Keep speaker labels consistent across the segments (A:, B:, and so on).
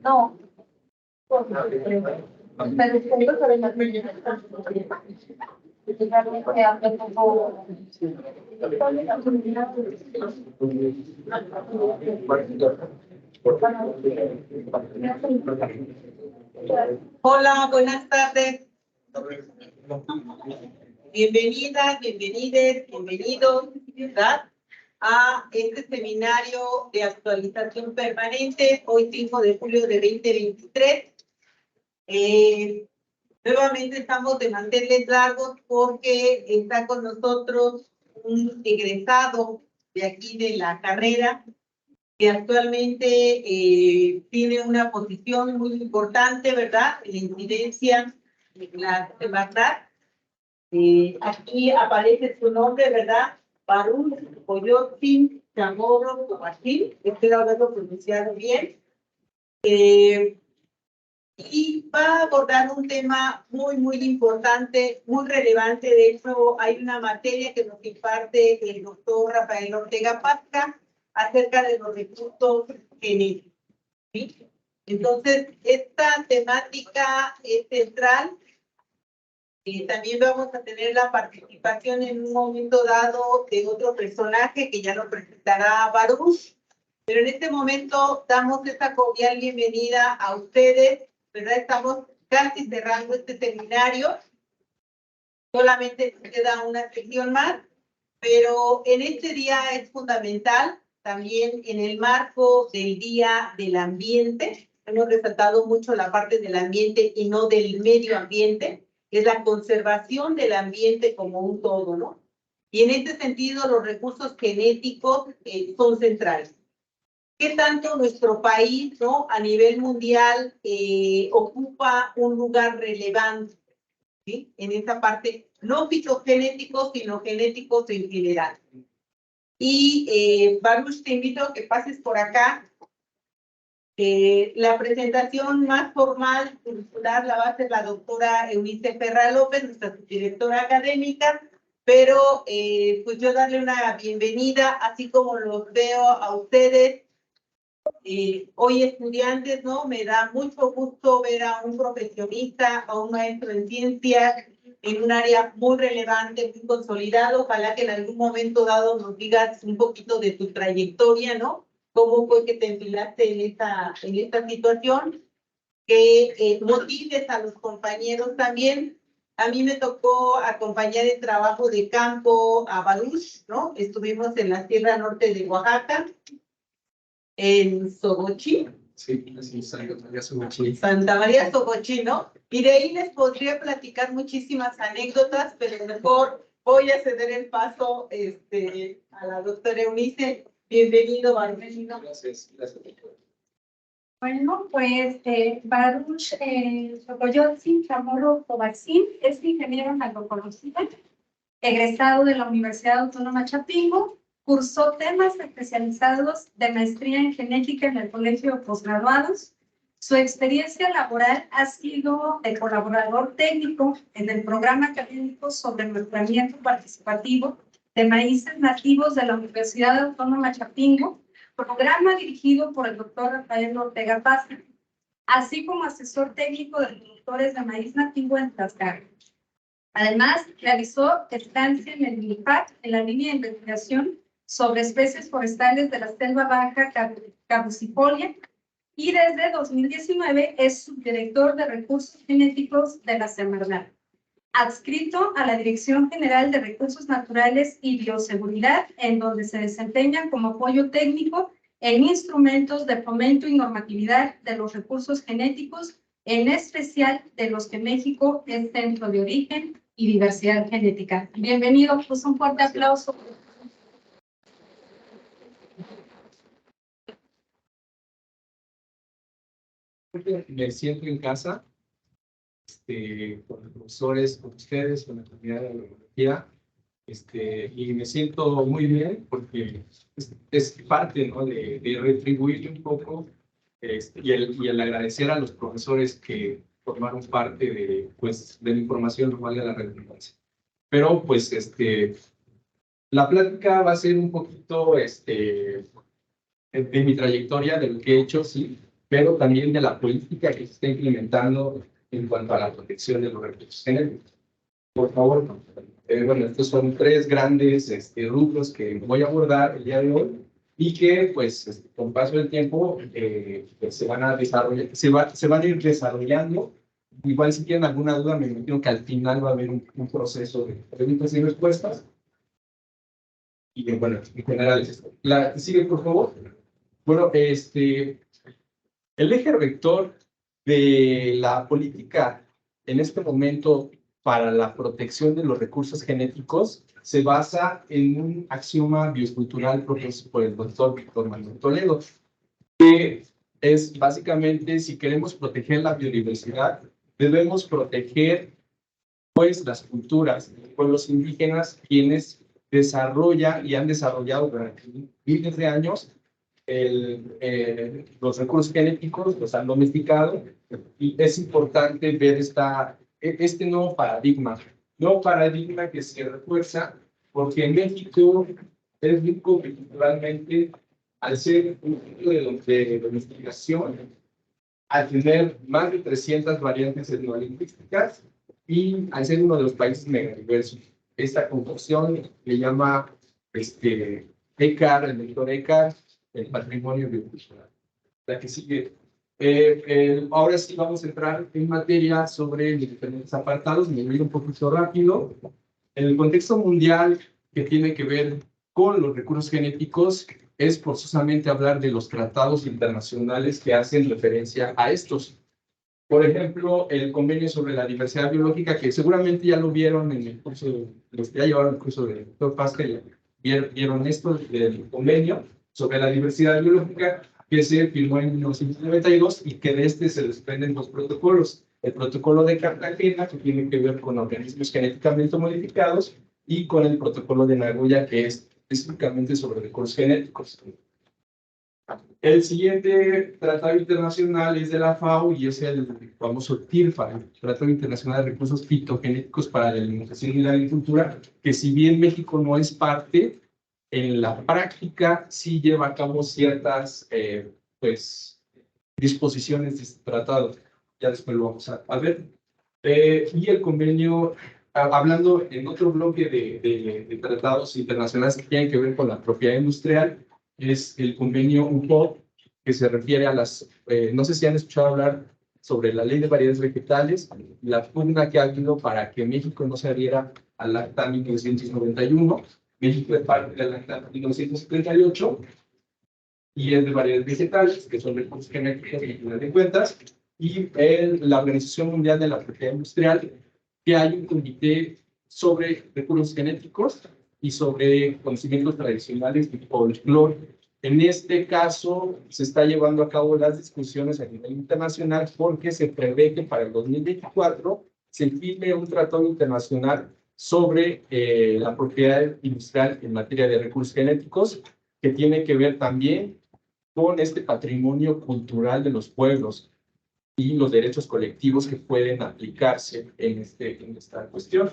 A: No.
B: Hola, buenas tardes. Bienvenidas, bienvenides, bienvenidos, ¿verdad? A este seminario de actualización permanente, hoy 5 de julio de 2023. Nuevamente estamos de manteles largos porque está con nosotros un egresado de aquí de la carrera que actualmente tiene una posición muy importante, ¿verdad? En la incidencia en la Semarnat. Aquí aparece su nombre, ¿verdad? Baruch Coyotzin Chamorro Cobatzin, espero haberlo pronunciado bien. Y va a abordar un tema muy importante, muy relevante. De hecho, hay una materia que nos imparte el doctor Rafael Ortega Pasca acerca de los recursos genéticos, ¿sí? Entonces, esta temática es central. También vamos a tener la participación en un momento dado de otro personaje que ya lo presentará Baruch. Pero en este momento damos esta cordial bienvenida a ustedes, ¿verdad? Estamos casi cerrando este seminario. Solamente queda una sección más, pero en este día es fundamental, también en el marco del Día del Ambiente. Hemos resaltado mucho la parte del ambiente y no del medio ambiente. Es la conservación del ambiente como un todo, ¿no? Y en este sentido, los recursos genéticos son centrales. ¿Qué tanto nuestro país, ¿no? A nivel mundial ocupa un lugar relevante, ¿sí? En esta parte, no fitogenéticos, sino genéticos en general. Y Baruch, te invito a que pases por acá. La presentación más formal, curricular, la va a hacer la doctora Eunice Ferra López, nuestra directora académica, pero pues yo darle una bienvenida, así como los veo a ustedes. Hoy estudiantes, ¿no? Me da mucho gusto ver a un profesionista, a un maestro en ciencias, en un área muy relevante, muy consolidado. Ojalá que en algún momento dado nos digas un poquito de tu trayectoria, ¿no? ¿Cómo fue que te enfilaste en esta situación? Que motives a los compañeros también. A mí me tocó acompañar el trabajo de campo a Baruch, ¿no? Estuvimos en la Sierra Norte de Oaxaca, en Sogochi.
C: Sí, así es, Santa María Sogochi.
B: Santa María Sogochi, ¿no? Y de ahí les podría platicar muchísimas anécdotas, pero mejor voy a ceder el paso a la doctora Eunice. Bienvenido, bienvenido.
C: Gracias.
A: Bueno, pues Baruch Coyotzin Chamorro Cobatzin es ingeniero en agroecología, egresado de la Universidad Autónoma Chapingo. Cursó temas especializados de maestría en genética en el Colegio de Postgraduados. Su experiencia laboral ha sido de colaborador técnico en el programa académico sobre mejoramiento participativo de maíces nativos de la Universidad Autónoma Chapingo, programa dirigido por el doctor Rafael Ortega Pasca, así como asesor técnico de productores de maíz nativo en Tlaxcala. Además, realizó estancia en el INIPAC en la línea de investigación sobre especies forestales de la selva baja caducifolia y desde 2019 es subdirector de recursos genéticos de la Semarnat, adscrito a la Dirección General de Recursos Naturales y Bioseguridad, en donde se desempeña como apoyo técnico en instrumentos de fomento y normatividad de los recursos genéticos, en especial de los que México es centro de origen y diversidad genética. Bienvenido, pues un fuerte aplauso.
C: Me siento en casa, con los profesores, con ustedes, con la comunidad de agroecología. Y me siento muy bien porque es parte, ¿no? de retribuir un poco y el agradecer a los profesores que formaron parte de, pues, de la información normal de la redundancia. Pero, pues, la plática va a ser un poquito de mi trayectoria, de lo que he hecho, sí, pero también de la política que se está implementando en cuanto a la protección de los recursos genéticos. Por favor, bueno, estos son tres grandes rubros que voy a abordar el día de hoy y que, pues, con paso del tiempo, pues, se van a desarrollar, se van a ir desarrollando. Igual, si tienen alguna duda, me imagino que al final va a haber un proceso de preguntas y respuestas. Y bueno, en general es esto. Sigue, por favor. Bueno, el eje rector de la política en este momento para la protección de los recursos genéticos se basa en un axioma biocultural propuesto por el doctor Víctor Manuel Toledo, que es básicamente, si queremos proteger la biodiversidad, debemos proteger, pues, las culturas, los pueblos indígenas, quienes desarrollan y han desarrollado durante miles de años los recursos genéticos, los han domesticado, y es importante ver este nuevo paradigma que se refuerza porque en México es rico culturalmente al ser un sitio de domesticación, al tener más de 300 variantes etnolingüísticas y al ser uno de los países megadiversos. Esta confusión le llama ECAR, el doctor ECAR, el patrimonio biocultural. La que sigue. Ahora sí vamos a entrar en materia sobre los diferentes apartados. Me voy un poquito rápido. En el contexto mundial que tiene que ver con los recursos genéticos, es forzosamente hablar de los tratados internacionales que hacen referencia a estos. Por ejemplo, el convenio sobre la diversidad biológica, que seguramente ya lo vieron en el curso, los que ya llevaron el curso del doctor Pascal, vieron esto del convenio sobre la diversidad biológica que se firmó en 1992 y que de este se desprenden dos protocolos. El protocolo de Cartagena, que tiene que ver con organismos genéticamente modificados, y con el protocolo de Nagoya, que es específicamente sobre recursos genéticos. El siguiente tratado internacional es de la FAO y es el famoso TIRFA, el Tratado Internacional de Recursos Fitogenéticos para la Alimentación y la Agricultura, que si bien México no es parte, en la práctica sí lleva a cabo ciertas pues, disposiciones de este tratado. Ya después lo vamos a ver. Y el convenio, hablando en otro bloque de tratados internacionales que tienen que ver con la propiedad industrial, es el convenio UPOV, que se refiere a las, no sé si han escuchado hablar sobre la ley de variedades vegetales, la pugna que ha habido para que México no se adhiera al Acta 1991. México es parte del Acta 1978 y es de variedades vegetales, que son recursos genéticos y final de cuentas, y la Organización Mundial de la Propiedad Industrial, que hay un comité sobre recursos genéticos y sobre conocimientos tradicionales tipo folclore. En este caso, se está llevando a cabo las discusiones a nivel internacional porque se prevé que para el 2024 se firme un tratado internacional sobre la propiedad industrial en materia de recursos genéticos, que tiene que ver también con este patrimonio cultural de los pueblos y los derechos colectivos que pueden aplicarse en esta cuestión.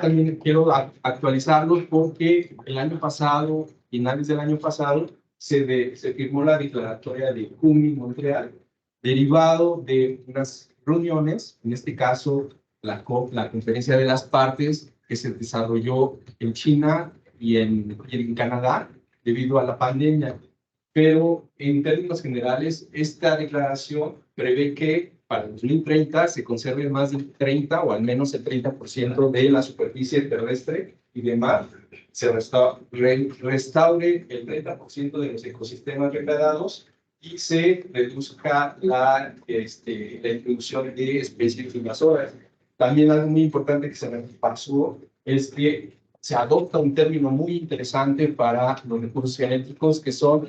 C: También quiero actualizarlos porque el año pasado, finales del año pasado, se firmó la declaratoria de Kunming-Montreal, derivado de unas reuniones, en este caso la Conferencia de las Partes, que se desarrolló en China y en Canadá debido a la pandemia. Pero en términos generales, esta declaración prevé que para el 2030 se conserve más del 30 o al menos el 30% de la superficie terrestre y de mar, se restaure el 30% de los ecosistemas degradados y se reduzca la introducción de especies invasoras. También algo muy importante que se me pasó es que se adopta un término muy interesante para los recursos genéticos, que son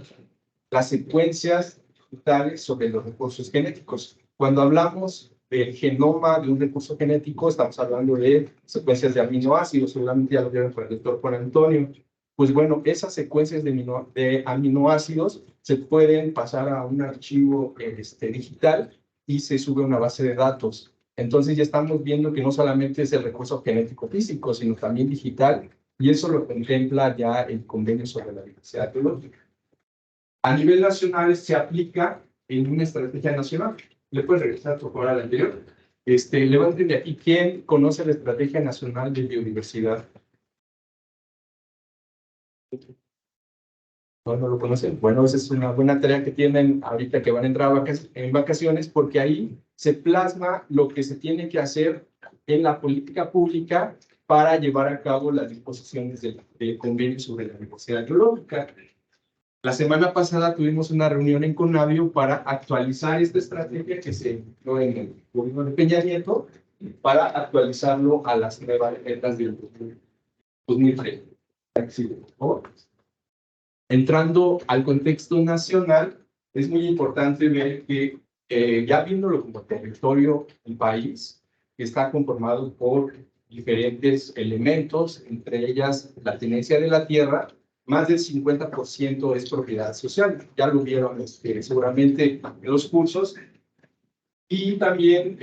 C: las secuencias digitales sobre los recursos genéticos. Cuando hablamos del genoma de un recurso genético, estamos hablando de secuencias de aminoácidos, seguramente ya lo vieron con el doctor Juan Antonio. Pues bueno, esas secuencias de aminoácidos se pueden pasar a un archivo digital y se sube a una base de datos. Entonces ya estamos viendo que no solamente es el recurso genético físico, sino también digital, y eso lo contempla ya el convenio sobre la diversidad biológica. A nivel nacional se aplica en una estrategia nacional. ¿Le puedes regresar, por favor, al anterior? Levanten de aquí, ¿quién conoce la Estrategia Nacional de Biodiversidad? No lo conocen. Bueno, esa es una buena tarea que tienen ahorita que van a entrar en vacaciones, porque ahí se plasma lo que se tiene que hacer en la política pública para llevar a cabo las disposiciones del convenio sobre la diversidad biológica. La semana pasada tuvimos una reunión en Conavio para actualizar esta estrategia que se dio en el gobierno de Peña Nieto, para actualizarlo a las nuevas metas del 2030. Entrando al contexto nacional, es muy importante ver que ya viéndolo como territorio, el país está conformado por diferentes elementos, entre ellas la tenencia de la tierra. Más del 50% es propiedad social, ya lo vieron seguramente en los cursos, y también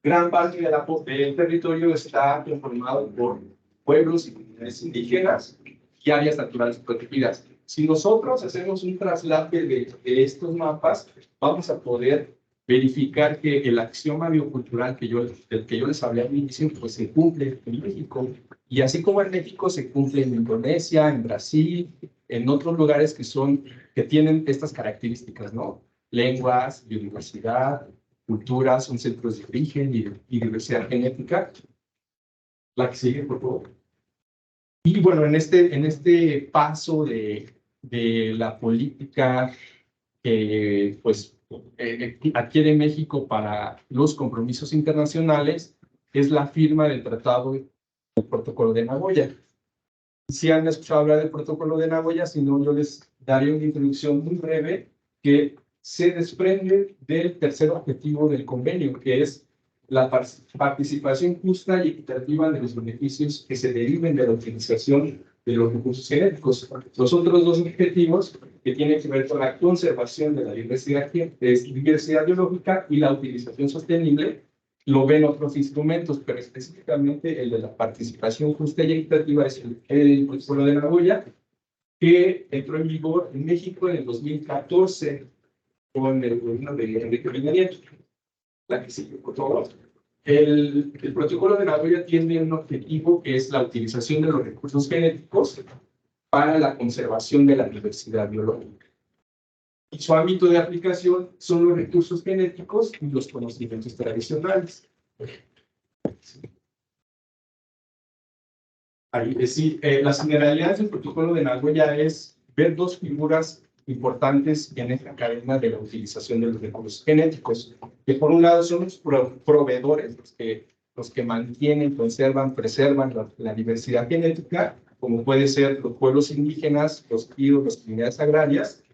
C: gran parte del territorio está conformado por pueblos y comunidades indígenas y áreas naturales protegidas. Si nosotros hacemos un traslate de estos mapas, vamos a poder verificar que el axioma biocultural del que yo les hablé al inicio, pues se cumple en México. Y así como en México se cumple en Indonesia, en Brasil, en otros lugares que tienen estas características, ¿no? Lenguas, biodiversidad, culturas, son centros de origen y diversidad genética. La que sigue, por favor. Y bueno, en este paso de la política que pues, adquiere México para los compromisos internacionales, es la firma del Tratado del Protocolo de Nagoya. Si han escuchado hablar del Protocolo de Nagoya, si no, yo les daré una introducción muy breve que se desprende del tercer objetivo del convenio, que es la participación justa y equitativa de los beneficios que se deriven de la utilización de los recursos genéticos. Los otros dos objetivos, que tienen que ver con la conservación de la diversidad biológica y la utilización sostenible, lo ven otros instrumentos, pero específicamente el de la participación justa y equitativa es el Protocolo de Nagoya, que entró en vigor en México en el 2014 con el gobierno de Enrique Peña Nieto. La que sigue, por favor. El Protocolo de Nagoya tiene un objetivo que es la utilización de los recursos genéticos para la conservación de la diversidad biológica. Y su ámbito de aplicación son los recursos genéticos y los conocimientos tradicionales. Ahí, es decir, las generalidades del Protocolo de Nagoya es ver dos figuras importantes en esta cadena de la utilización de los recursos genéticos, que por un lado son los proveedores, los que mantienen, conservan, preservan la diversidad genética, como puede ser los pueblos indígenas, los ejidos, las comunidades agrarias,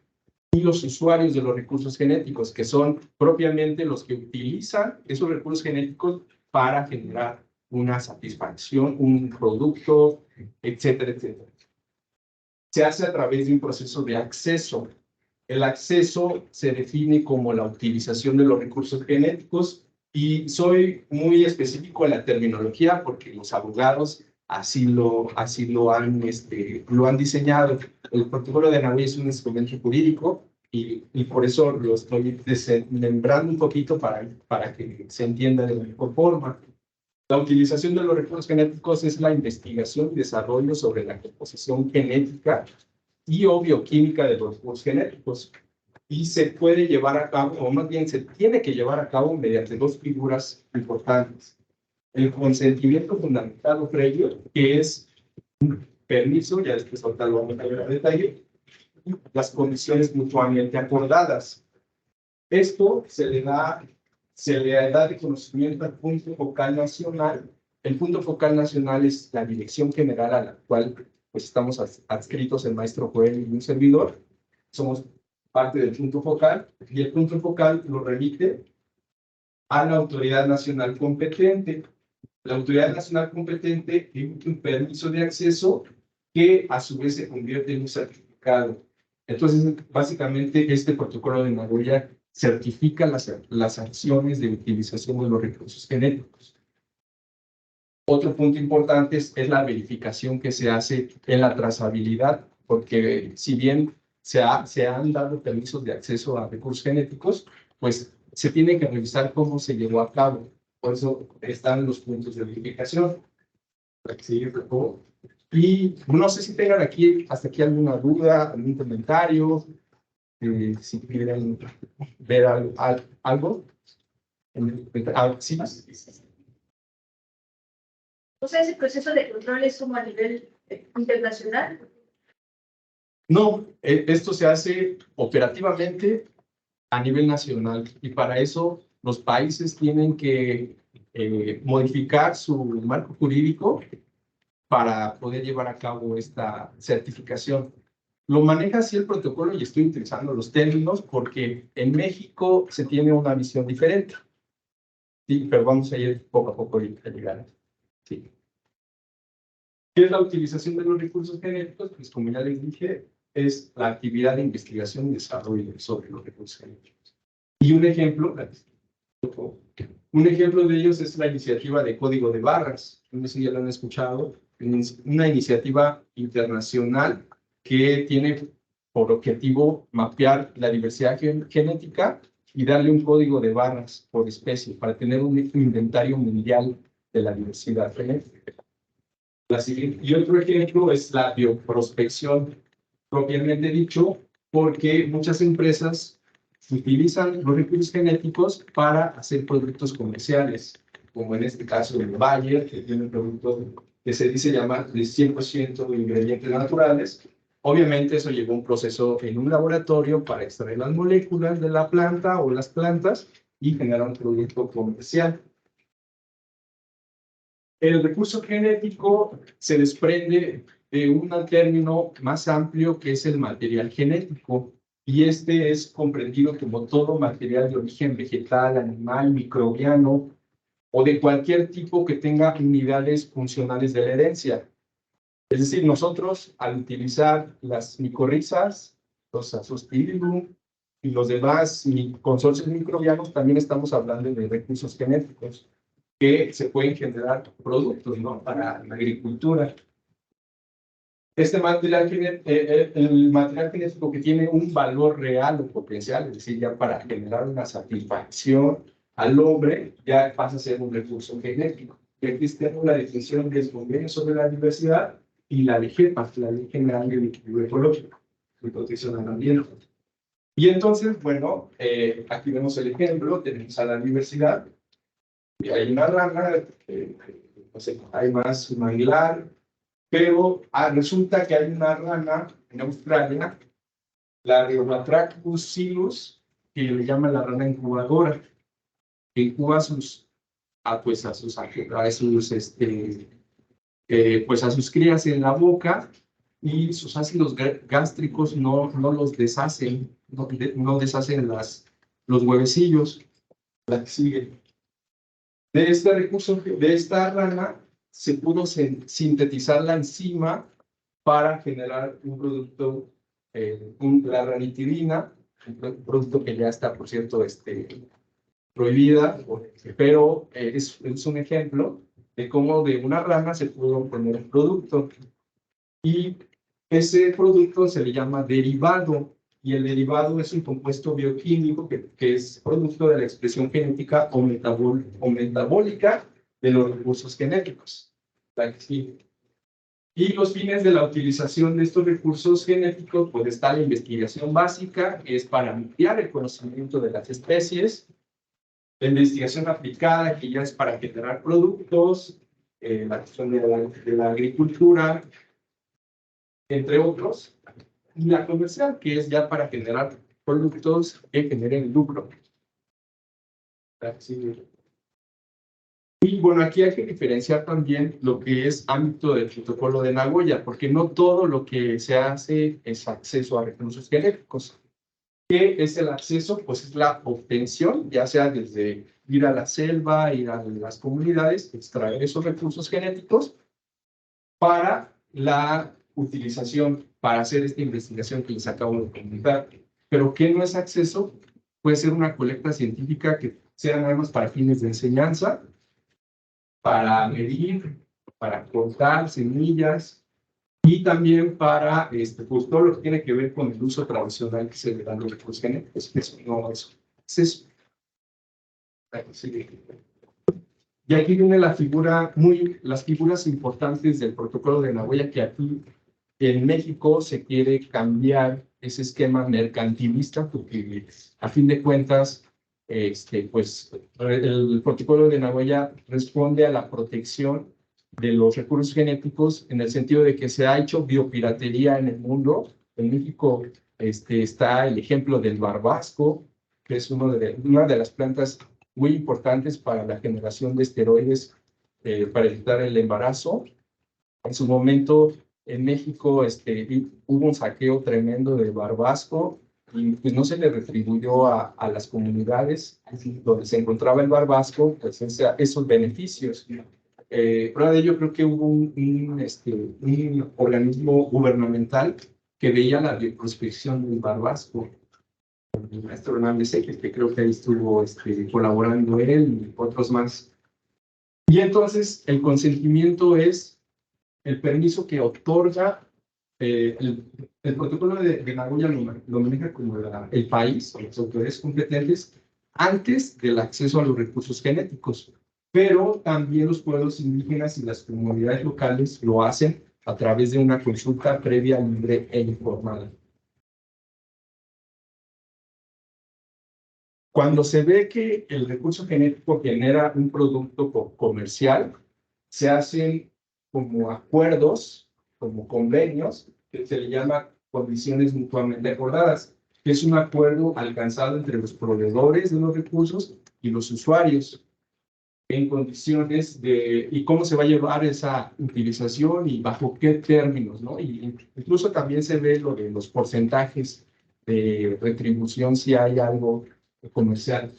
C: y los usuarios de los recursos genéticos, que son propiamente los que utilizan esos recursos genéticos para generar una satisfacción, un producto, etcétera, etcétera. Se hace a través de un proceso de acceso. El acceso se define como la utilización de los recursos genéticos, y soy muy específico en la terminología porque los abogados así lo han diseñado. El Protocolo de Nagoya es un instrumento jurídico y por eso lo estoy desmembrando un poquito para que se entienda de la mejor forma. La utilización de los recursos genéticos es la investigación y desarrollo sobre la composición genética y o bioquímica de los recursos genéticos, y se puede llevar a cabo, o más bien se tiene que llevar a cabo mediante dos figuras importantes. El consentimiento fundamental o previo, que es un permiso, ya después ahorita lo vamos a ver a detalle, y las condiciones mutuamente acordadas. Esto se le da reconocimiento al punto focal nacional. El punto focal nacional es la dirección general a la cual pues, estamos adscritos el maestro Joel y un servidor. Somos parte del punto focal, y el punto focal lo remite a la autoridad nacional competente. La autoridad nacional competente emite un permiso de acceso que a su vez se convierte en un certificado. Entonces, básicamente, este protocolo de Nagoya certifica las acciones de utilización de los recursos genéticos. Otro punto importante es la verificación que se hace en la trazabilidad, porque si bien se han dado permisos de acceso a recursos genéticos, pues se tiene que revisar cómo se llevó a cabo. Por eso están los puntos de verificación. Sí, por favor. Y no sé si tengan hasta aquí alguna duda, algún comentario, si quieren ver algo. Sí.
D: O sea, ese proceso de control es como a nivel internacional.
C: No, esto se hace operativamente a nivel nacional y para eso los países tienen que modificar su marco jurídico para poder llevar a cabo esta certificación. Lo maneja así el protocolo y estoy utilizando los términos porque en México se tiene una visión diferente. Sí, pero vamos a ir poco a poco a llegar. Sí. ¿Qué es la utilización de los recursos genéticos? Pues como ya les dije, es la actividad de investigación y desarrollo sobre los recursos genéticos. Y un ejemplo de ellos es la iniciativa de Código de Barras. No sé si ya lo han escuchado. Una iniciativa internacional que tiene por objetivo mapear la diversidad genética y darle un código de barras por especie para tener un inventario mundial de la diversidad genética. Y otro ejemplo es la bioprospección, propiamente dicho, porque muchas empresas utilizan los recursos genéticos para hacer productos comerciales, como en este caso el Bayer, que tiene un producto que se dice llamar de 100% de ingredientes naturales. Obviamente eso llevó un proceso en un laboratorio para extraer las moléculas de la planta o las plantas y generar un producto comercial. El recurso genético se desprende de un término más amplio que es el material genético, y este es comprendido como todo material de origen vegetal, animal, microbiano o de cualquier tipo que tenga unidades funcionales de la herencia. Es decir, nosotros al utilizar las micorrizas, los Azospirillum y los demás consorcios microbianos, también estamos hablando de recursos genéticos que se pueden generar productos, ¿no?, para la agricultura. Este material, el material genético que tiene un valor real o potencial, es decir, ya para generar una satisfacción al hombre, ya pasa a ser un recurso genético. Y aquí está la definición del Convenio sobre la Diversidad y la de GEPA, la Ley General de Equilibrio Ecológico y Protección al Ambiente. Y entonces, bueno, aquí vemos el ejemplo, tenemos a la diversidad. Y hay una rana, no sé, hay más un aguilar, pero resulta que hay una rana en Australia, la Rheobatrachus silus, que le llaman la rana incubadora, que incuba a sus crías en la boca y sus ácidos gástricos no los deshacen, no deshacen los huevecillos. La que sigue. De este recurso, de esta rana, se pudo sintetizar la enzima para generar un producto, la ranitidina, un producto que ya está, por cierto, prohibida, pero es un ejemplo de cómo de una rana se pudo obtener un producto. Y ese producto se le llama derivado, y el derivado es un compuesto bioquímico que es producto de la expresión genética o metabólica de los recursos genéticos. Y los fines de la utilización de estos recursos genéticos, pues está la investigación básica, que es para ampliar el conocimiento de las especies, la investigación aplicada, que ya es para generar productos, la cuestión de la agricultura, entre otros, y la comercial, que es ya para generar productos que generen lucro. Y bueno, aquí hay que diferenciar también lo que es ámbito del protocolo de Nagoya, porque no todo lo que se hace es acceso a recursos genéticos. ¿Qué es el acceso? Pues es la obtención, ya sea desde ir a la selva, ir a las comunidades, extraer esos recursos genéticos para la utilización, para hacer esta investigación que les acabo de comentar. Pero ¿qué no es acceso? Puede ser una colecta científica que sea nada más para fines de enseñanza, para medir, para cortar semillas y también para pues, todo lo que tiene que ver con el uso tradicional que se le dan los recursos genéticos. Eso no es acceso. Y aquí viene la figura, las figuras importantes del protocolo de Nagoya, que aquí en México se quiere cambiar ese esquema mercantilista, porque a fin de cuentas, pues el protocolo de Nagoya responde a la protección de los recursos genéticos en el sentido de que se ha hecho biopiratería en el mundo. En México está el ejemplo del barbasco, que es una de las plantas muy importantes para la generación de esteroides para evitar el embarazo. En su momento, en México hubo un saqueo tremendo de barbasco y pues no se le retribuyó a las comunidades donde se encontraba el barbasco pues esos beneficios. Prueba de ello, creo que hubo un organismo gubernamental que veía la bioprospección del barbasco. El maestro Hernández, que creo que ahí estuvo colaborando él y otros más. Y entonces el consentimiento es el permiso que otorga el protocolo de Nagoya lo maneja como el país o las autoridades competentes antes del acceso a los recursos genéticos, pero también los pueblos indígenas y las comunidades locales lo hacen a través de una consulta previa, libre e informada. Cuando se ve que el recurso genético genera un producto comercial, se hacen como acuerdos, como convenios, que se le llama condiciones mutuamente acordadas, que es un acuerdo alcanzado entre los proveedores de los recursos y los usuarios en condiciones y cómo se va a llevar esa utilización y bajo qué términos, ¿no? Y incluso también se ve lo de los porcentajes de retribución si hay algo comercial.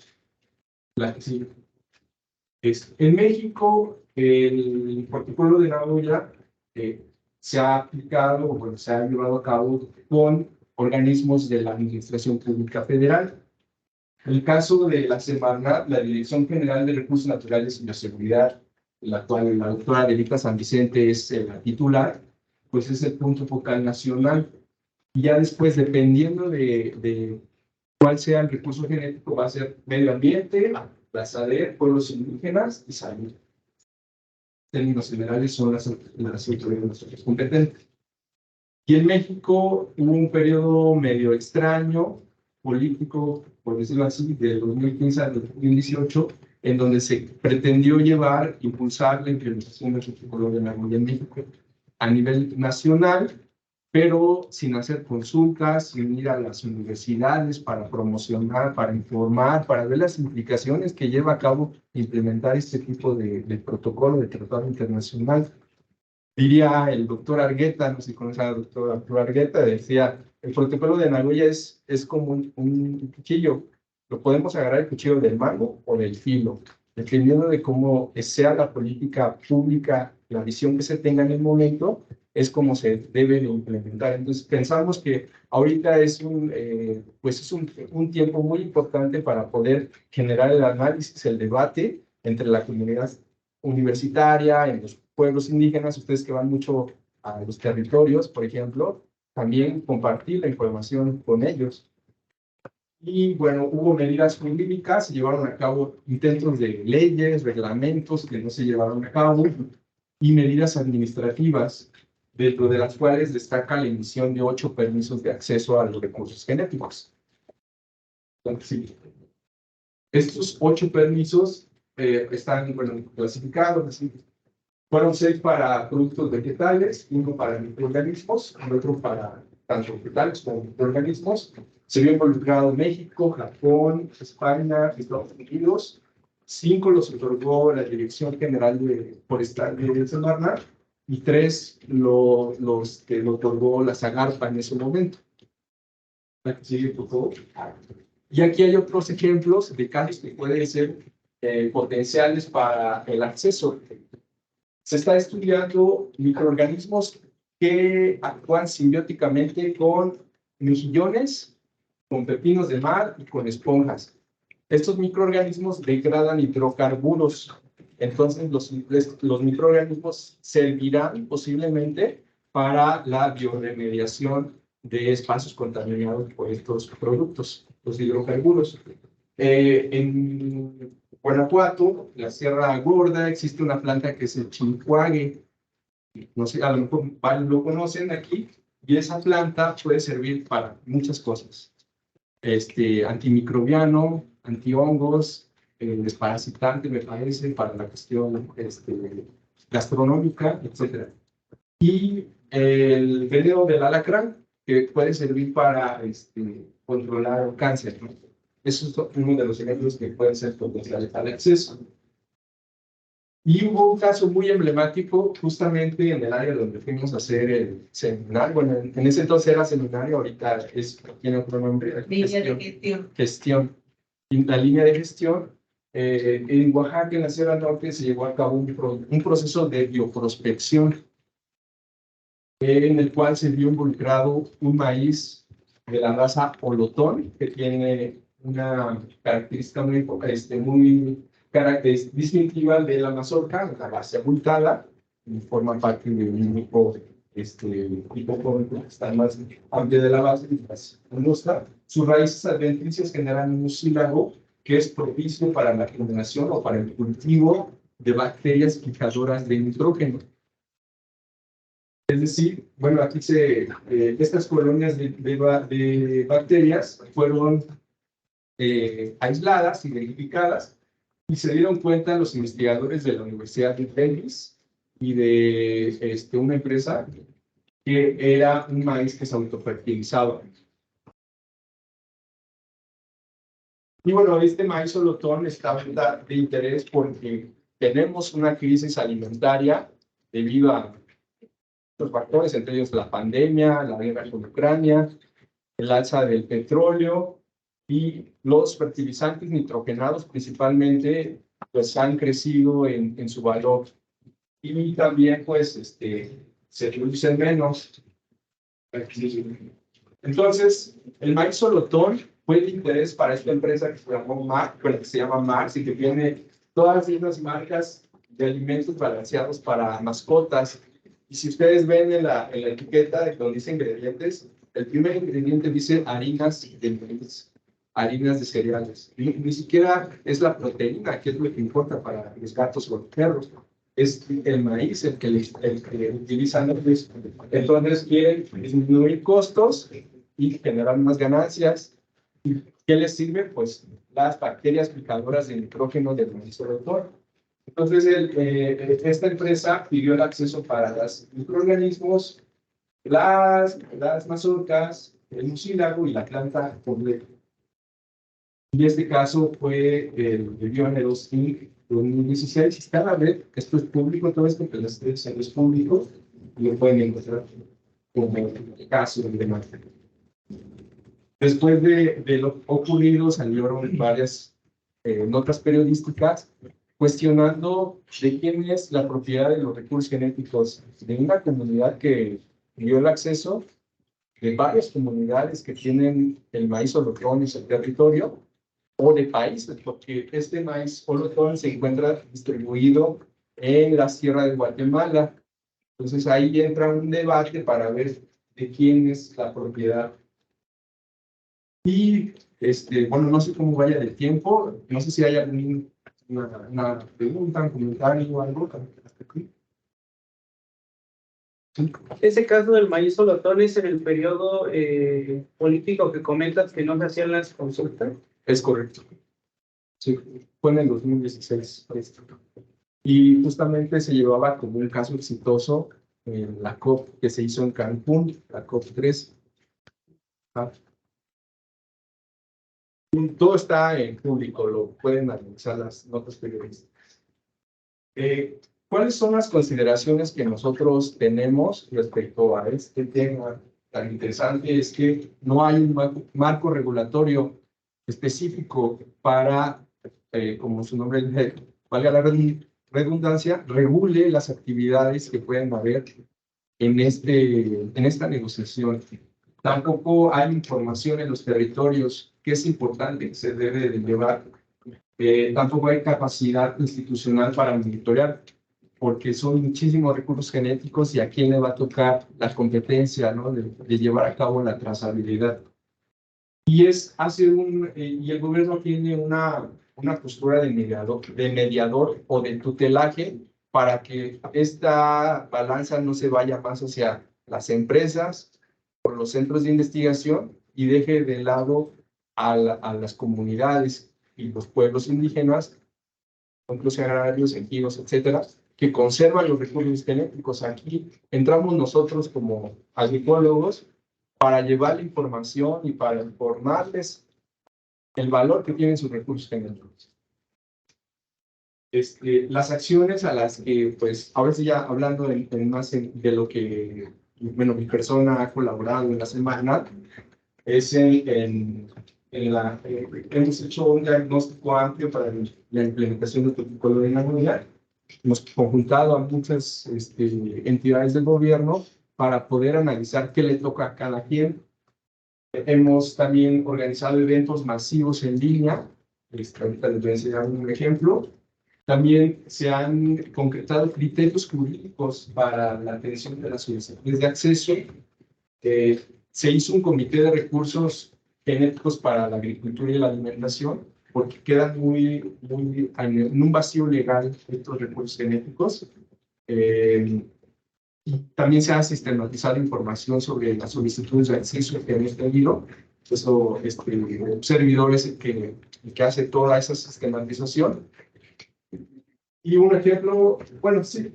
C: Sí. En México, el protocolo de Nagoya se ha aplicado, bueno, se ha llevado a cabo con organismos de la Administración Pública Federal. El caso de la Semarnat, la Dirección General de Recursos Naturales y la Seguridad, la cual la doctora Adelita San Vicente es la titular, pues es el punto focal nacional. Y ya después, dependiendo de cuál sea el recurso genético, va a ser medio ambiente, la SADER, pueblos indígenas y salud. En términos generales son las autoridades competentes. Y en México hubo un periodo medio extraño, político, por decirlo así, de 2015 a 2018, en donde se pretendió impulsar la implementación del protocolo de Nagoya en México a nivel nacional, pero sin hacer consultas, sin ir a las universidades para promocionar, para informar, para ver las implicaciones que lleva a cabo implementar este tipo de protocolo, de tratado internacional. Diría el doctor Argueta, no sé si conoce al doctor Arturo Argueta, decía, el protocolo de Nagoya es como un cuchillo, lo podemos agarrar el cuchillo del mango o del filo, dependiendo de cómo sea la política pública, la visión que se tenga en el momento, es como se debe de implementar. Entonces pensamos que ahorita es un tiempo muy importante para poder generar el análisis, el debate entre la comunidad universitaria, en los pueblos indígenas, ustedes que van mucho a los territorios, por ejemplo, también compartir la información con ellos. Y bueno, hubo medidas jurídicas, se llevaron a cabo intentos de leyes, reglamentos que no se llevaron a cabo, y medidas administrativas, dentro de las cuales destaca la emisión de 8 permisos de acceso a los recursos genéticos. Entonces, sí, estos 8 permisos están clasificados, así. Fueron 6 para productos vegetales, 1 para microorganismos, y otro para tanto vegetales como microorganismos. Se vio involucrado México, Japón, España, Estados Unidos. 5 los otorgó la Dirección General Forestal de Semarnat y 3 lo otorgó la Zagarpa en ese momento. La que sigue, por favor. Y aquí hay otros ejemplos de casos que pueden ser potenciales para el acceso. Se está estudiando microorganismos que actúan simbióticamente con mejillones, con pepinos de mar y con esponjas. Estos microorganismos degradan hidrocarburos. Entonces, los microorganismos servirán posiblemente para la bioremediación de espacios contaminados por estos productos, los hidrocarburos. En Guanajuato, la Sierra Gorda, existe una planta que es el chincuague. No sé, a lo mejor lo conocen aquí, y esa planta puede servir para muchas cosas. Antimicrobiano, antihongos, desparasitante, me parece, para la cuestión gastronómica, etc. Y el veneno del alacrán, que puede servir para controlar el cáncer, ¿no? Eso es uno de los ejemplos que pueden ser potenciales al acceso. Y hubo un caso muy emblemático justamente en el área donde fuimos a hacer el seminario. Bueno, en ese entonces era seminario, ahorita tiene otro nombre.
B: Línea de gestión.
C: Gestión. Y la línea de gestión, en Oaxaca, en la Sierra Norte, se llevó a cabo un proceso de bioprospección en el cual se vio involucrado un maíz de la raza Olotón, que tiene una característica muy distintiva de la mazorca, la base abultada, y forma parte de un grupo hipocónico que está más amplio de la base y más angosta. Sus raíces adventicias generan un mucílago que es propicio para la generación o para el cultivo de bacterias fijadoras de nitrógeno. Es decir, bueno, aquí estas colonias de bacterias fueron aisladas, identificadas, y se dieron cuenta los investigadores de la Universidad de Davis y de una empresa que era un maíz que se autofertilizaba. Y bueno, este maíz olotón está de interés porque tenemos una crisis alimentaria debido a los factores, entre ellos la pandemia, la guerra con Ucrania, el alza del petróleo y los fertilizantes nitrogenados principalmente pues han crecido en su valor y también pues se producen menos. Entonces el maíz olotón fue de interés para esta empresa que se llama Mars y que tiene todas esas marcas de alimentos balanceados para mascotas. Y si ustedes ven en la etiqueta donde dice ingredientes, el primer ingrediente dice harinas de maíz, harinas de cereales. Ni siquiera es la proteína, que es lo que importa para los gatos o los perros. Es el maíz el que utilizan. Entonces quieren disminuir costos y generar más ganancias. ¿Y qué les sirve? Pues las bacterias picadoras de nitrógeno del maíz olotón. Entonces, esta empresa pidió el acceso para los microorganismos, las mazorcas, el mucílago y la planta completa. Y este caso fue el Bioneros Inc. 2016. Cada vez, esto es público, todo esto que les estoy diciendo es público, y lo pueden encontrar como caso de demanda. Después de lo ocurrido, salieron varias notas periodísticas cuestionando de quién es la propiedad de los recursos genéticos de una comunidad que dio el acceso, de varias comunidades que tienen el maíz olotón en su territorio, o de países, porque este maíz olotón se encuentra distribuido en la Sierra de Guatemala. Entonces ahí entra un debate para ver de quién es la propiedad. Y, bueno, no sé cómo vaya de tiempo, no sé si hay una pregunta, un comentario o algo.
E: Ese caso del maíz olotón es en el periodo político que comentas que no se hacían las consultas.
C: Es correcto. Sí, fue en el 2016. Y justamente se llevaba como un caso exitoso en la COP que se hizo en Cancún, la COP3. Todo está en público, lo pueden analizar las notas periodísticas. ¿Cuáles son las consideraciones que nosotros tenemos respecto a este tema tan interesante es que no hay un marco regulatorio específico para, como su nombre dice, valga la redundancia, regule las actividades que pueden haber en esta negociación. Tampoco hay información en los territorios, que es importante, que se debe de llevar. Tampoco hay capacidad institucional para monitorear, porque son muchísimos recursos genéticos y a quién le va a tocar la competencia, ¿no? de llevar a cabo la trazabilidad. Y y el gobierno tiene una postura de mediador o de tutelaje para que esta balanza no se vaya más hacia las empresas o los centros de investigación y deje de lado a las comunidades y los pueblos indígenas, incluso agrarios, ejidos, etcétera, que conservan los recursos genéticos. Aquí entramos nosotros como agricultólogos para llevar la información y para informarles el valor que tienen sus recursos genéticos. Las acciones a las que, pues, ahora sí ya hablando más de lo que, bueno, mi persona ha colaborado en la semana, es hemos hecho un diagnóstico amplio para la implementación del protocolo de Nagoya. Hemos conjuntado a muchas entidades del gobierno para poder analizar qué le toca a cada quien. Hemos también organizado eventos masivos en línea. Ahorita les voy a enseñar un ejemplo. También se han concretado criterios jurídicos para la atención de las solicitudes de acceso. Se hizo un comité de recursos genéticos para la agricultura y la alimentación, porque quedan muy en un vacío legal estos recursos genéticos. Y también se ha sistematizado información sobre las solicitudes de acceso que hemos tenido. Eso, un servidor es el que hace toda esa sistematización. Y un ejemplo, bueno, si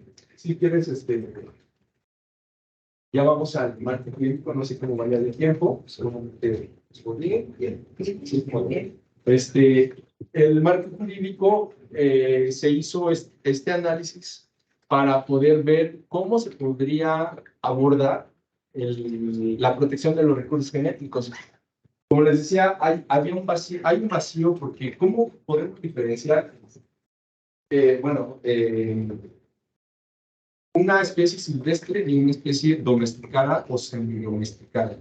C: quieres, ya vamos al marco jurídico, no sé cómo vaya de tiempo, solamente bien. Sí, muy bien. El marco jurídico se hizo este análisis para poder ver cómo se podría abordar la protección de los recursos genéticos. Como les decía, hay un vacío porque ¿cómo podemos diferenciar una especie silvestre de una especie domesticada o semi-domesticada?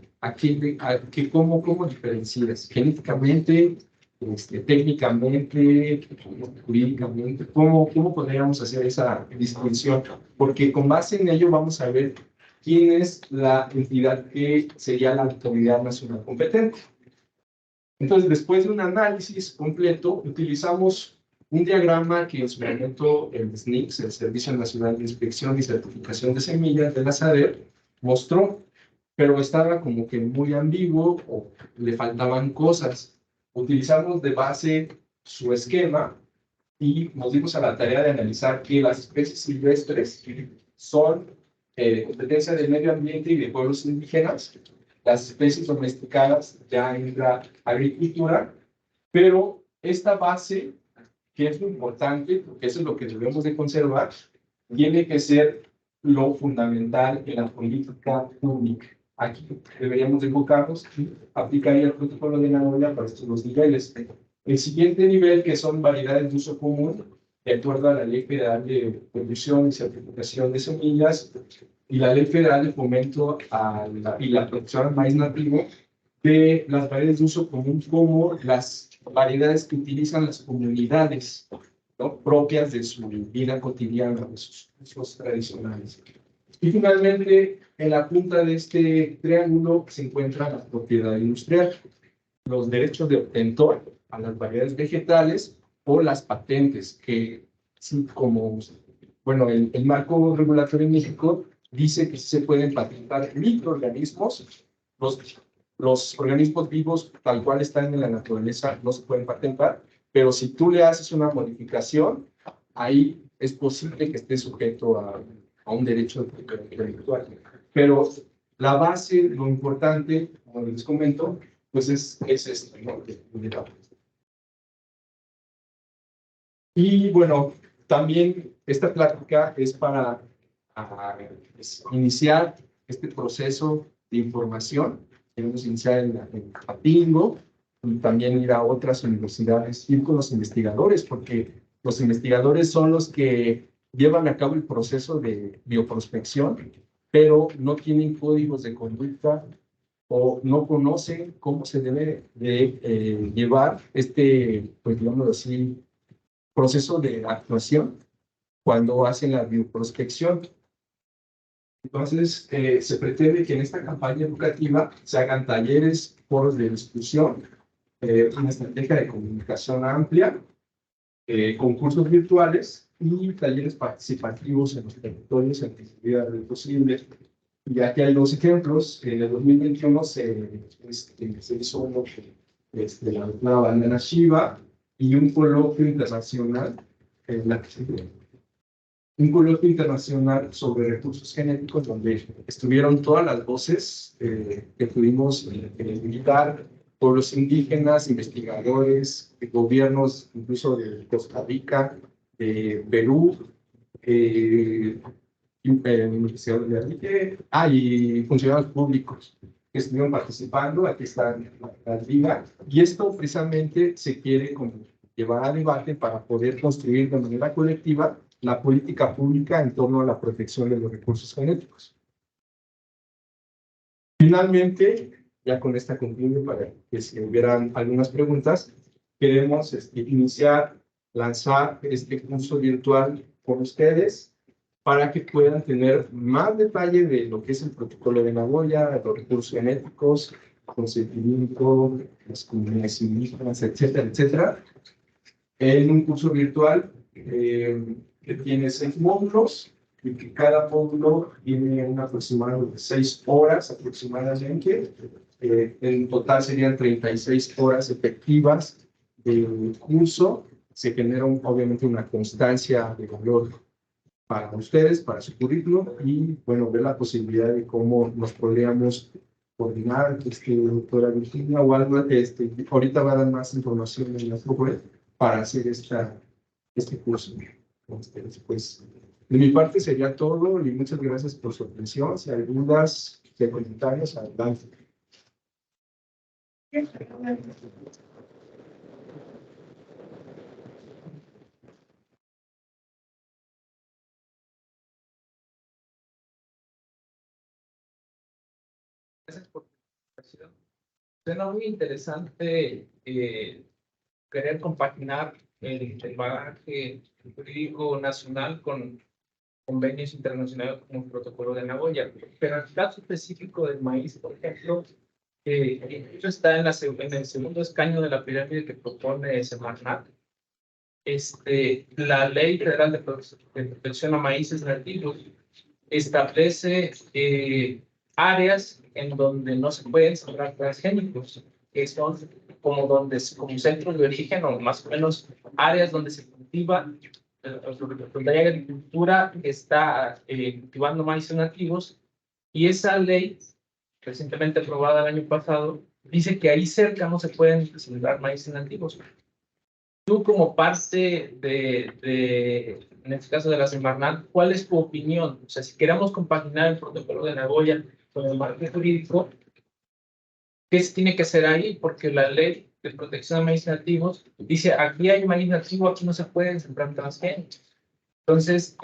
C: ¿Cómo diferencias? Genéticamente, técnicamente, jurídicamente, ¿cómo podríamos hacer esa distinción? Porque con base en ello vamos a ver quién es la entidad que sería la autoridad nacional competente. Entonces, después de un análisis completo, utilizamos un diagrama que en su momento el SNICS, el Servicio Nacional de Inspección y Certificación de Semillas de la SADER, mostró, pero estaba como que muy ambiguo o le faltaban cosas. Utilizamos de base su esquema y nos dimos a la tarea de analizar que las especies silvestres son de competencia del medio ambiente y de pueblos indígenas, las especies domesticadas ya en la agricultura, pero esta base, que es lo importante, porque eso es lo que debemos de conservar, tiene que ser lo fundamental en la política pública. Aquí deberíamos enfocarnos y aplicar el protocolo de Nagoya para estos dos niveles. El siguiente nivel, que son variedades de uso común, de acuerdo a la Ley Federal de Producción y Certificación de Semillas y la Ley Federal de Fomento y la Producción al Maíz Nativo, de las variedades de uso común como las variedades que utilizan las comunidades, ¿no?, propias de su vida cotidiana, de sus usos tradicionales. Y finalmente, en la punta de este triángulo se encuentra la propiedad industrial, los derechos de obtentor a las variedades vegetales o las patentes, que sí, como, bueno, el marco regulatorio en México dice que se pueden patentar microorganismos. Los organismos vivos tal cual están en la naturaleza no se pueden patentar, pero si tú le haces una modificación, ahí es posible que esté sujeto a un derecho intelectual. Pero la base, lo importante, como les comento, pues es esto, ¿no? Y bueno, también esta plática es para iniciar este proceso de información. Queremos iniciar en Apingo y también ir a otras universidades, ir con los investigadores, porque los investigadores son los que llevan a cabo el proceso de bioprospección, pero no tienen códigos de conducta o no conocen cómo se debe de llevar pues digámoslo así, proceso de actuación cuando hacen la bioprospección. Entonces, se pretende que en esta campaña educativa se hagan talleres, foros de discusión, una estrategia de comunicación amplia, concursos virtuales y talleres participativos en los territorios en la medida de lo posible. Y aquí hay dos ejemplos. En el 2021 se hizo uno de la bandera Shiva y un coloquio internacional sobre recursos genéticos, donde estuvieron todas las voces que pudimos invitar, pueblos indígenas, investigadores, gobiernos, incluso de Costa Rica, de Perú, y funcionarios públicos que estuvieron participando. Aquí está la liga, y esto precisamente se quiere llevar a debate para poder construir de manera colectiva la política pública en torno a la protección de los recursos genéticos. Finalmente, ya con esta concluyo, para que si hubieran algunas preguntas, queremos lanzar este curso virtual con ustedes para que puedan tener más detalle de lo que es el protocolo de Nagoya, los recursos genéticos, consentimiento, las comunidades indígenas, etcétera, etcétera, en un curso virtual que tiene 6 módulos y que cada módulo tiene un aproximado de 6 horas aproximadamente. En total serían 36 horas efectivas del curso. Se genera obviamente una constancia de valor para ustedes, para su currículum, y bueno, ver la posibilidad de cómo nos podríamos coordinar, doctora Virginia o algo. Ahorita va a dar más información en la web para hacer este curso. Pues, de mi parte sería todo, y muchas gracias por su atención. Si hay dudas, si hay comentarios, adelante.
F: Gracias por la presentación. Suena muy interesante querer compaginar el bagaje jurídico nacional con convenios internacionales como el protocolo de Nagoya. Pero en el caso específico del maíz, por ejemplo, esto está en el segundo escaño de la pirámide que propone Semarnat. La Ley Federal de Protección a Maíces Nativos establece áreas en donde no se pueden sembrar transgénicos, que son como centros de origen, o más o menos áreas donde se cultiva, donde hay agricultura que está cultivando maíces nativos. Y esa ley, recientemente aprobada el año pasado, dice que ahí cerca no se pueden sembrar maíces nativos. Tú, como parte en este caso de la Semarnat, ¿cuál es tu opinión? O sea, si queremos compaginar el protocolo de Nagoya con el marco jurídico, ¿qué se tiene que hacer ahí? Porque la ley de protección de maíz nativos dice, aquí hay maíz nativo, aquí no se pueden sembrar transgénicos. Entonces,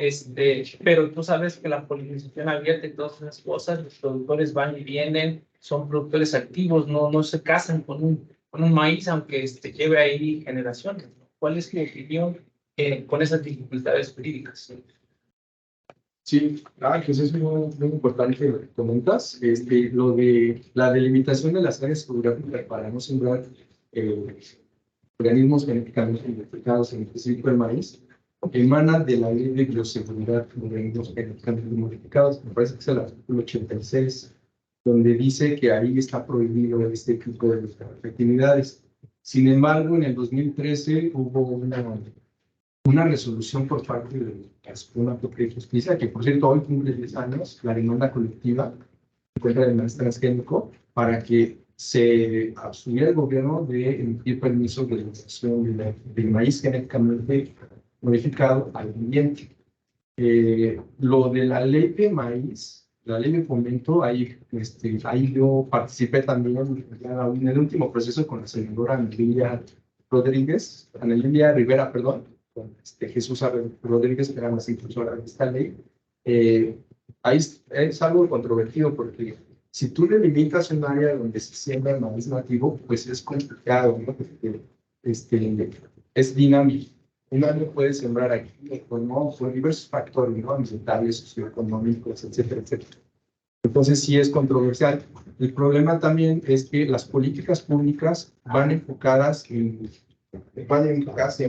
F: pero tú sabes que la polinización abierta y todas esas cosas, los productores van y vienen, son productores activos, no se casan con un maíz, aunque lleve ahí generaciones. ¿Cuál es tu opinión con esas dificultades jurídicas?
C: Sí, pues es muy importante lo que comentas. Lo de la delimitación de las áreas geográficas para no sembrar organismos genéticamente modificados, en específico el maíz, emana de la Ley de Bioseguridad de Organismos Genéticamente Modificados. Me parece que es el artículo 86, donde dice que ahí está prohibido este tipo de actividades. Sin embargo, en el 2013 hubo una resolución por parte de la Suprema Corte de Justicia, que por cierto hoy cumple 10 años, la demanda colectiva en contra del maíz transgénico, para que se abstuviera el gobierno de emitir permisos de utilización del maíz genéticamente modificado al ambiente. Lo de la ley de maíz la ley de fomento, ahí yo participé también en el último proceso con la senadora Ana Lilia Rivera, perdón, con Jesús Rodríguez, que era la impulsora de esta ley. Ahí es algo controvertido porque si tú delimitas un área donde se siembra maíz nativo, pues es complicado, ¿no? Porque, es dinámico. Un año puede sembrar aquí, pues no, por diversos factores, ¿no? Ambientales, socioeconómicos, etcétera, etcétera. Entonces sí es controversial. El problema también es que las políticas públicas van enfocadas en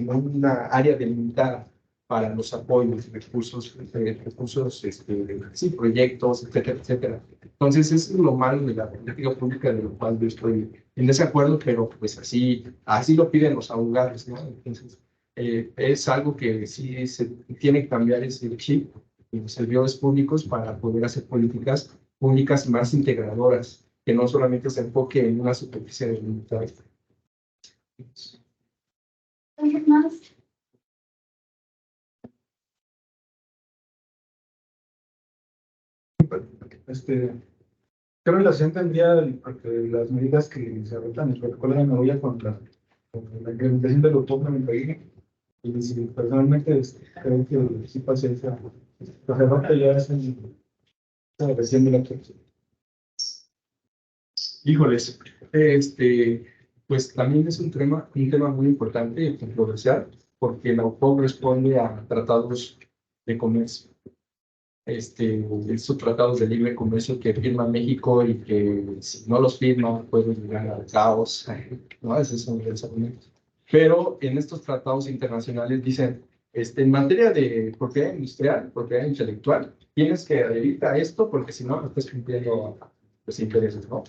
C: una área delimitada para los apoyos, recursos, sí, proyectos, etcétera, etcétera. Entonces, eso es lo malo de la política pública, de lo cual yo estoy en desacuerdo, pero pues así lo piden los abogados, ¿no? Entonces, es algo que sí se tiene que cambiar ese chip en los servidores públicos para poder hacer políticas públicas más integradoras, que no solamente se enfoque en una superficie delimitada.
A: ¿Alguien más?
G: ¿Qué relación tendría las medidas que se adoptan en el protocolo de Nagoya con la implementación del autónomo en el país? Y si personalmente creo que sí pasa esa, lo que adopta ya es esa versión de la actuación.
C: Híjoles, pues también es un tema muy importante y controversial, porque la UPOC responde a tratados de comercio. Estos tratados de libre comercio que firma México y que si no los firma puede llegar al caos, ¿no? Ese es un pensamiento. Pero en estos tratados internacionales dicen, en materia de propiedad industrial, propiedad intelectual, tienes que adherirte a esto porque si no, no estás cumpliendo los intereses, ¿no?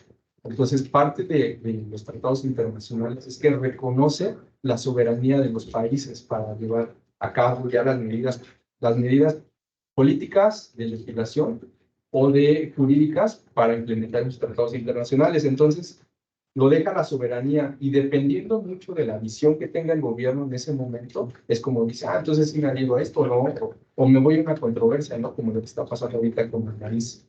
C: Entonces, parte de los tratados internacionales es que reconoce la soberanía de los países para llevar a cabo ya las medidas políticas de legislación o de jurídicas para implementar los tratados internacionales. Entonces, lo deja la soberanía y dependiendo mucho de la visión que tenga el gobierno en ese momento, es como dice, entonces sí me adhiero a esto, ¿no? O me voy a una controversia, ¿no? Como lo que está pasando ahorita con el país,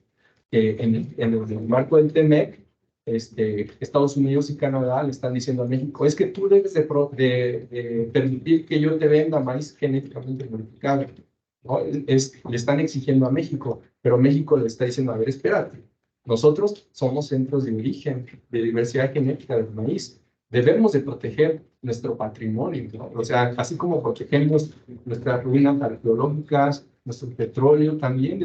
C: en el marco del TEMEC, Estados Unidos y Canadá le están diciendo a México, es que tú debes de permitir que yo te venda maíz genéticamente modificado, ¿no? Le están exigiendo a México, pero México le está diciendo, a ver, espérate, nosotros somos centros de origen, de diversidad genética del maíz, debemos de proteger nuestro patrimonio, ¿no? O sea, así como protegemos nuestras ruinas arqueológicas, nuestro petróleo, también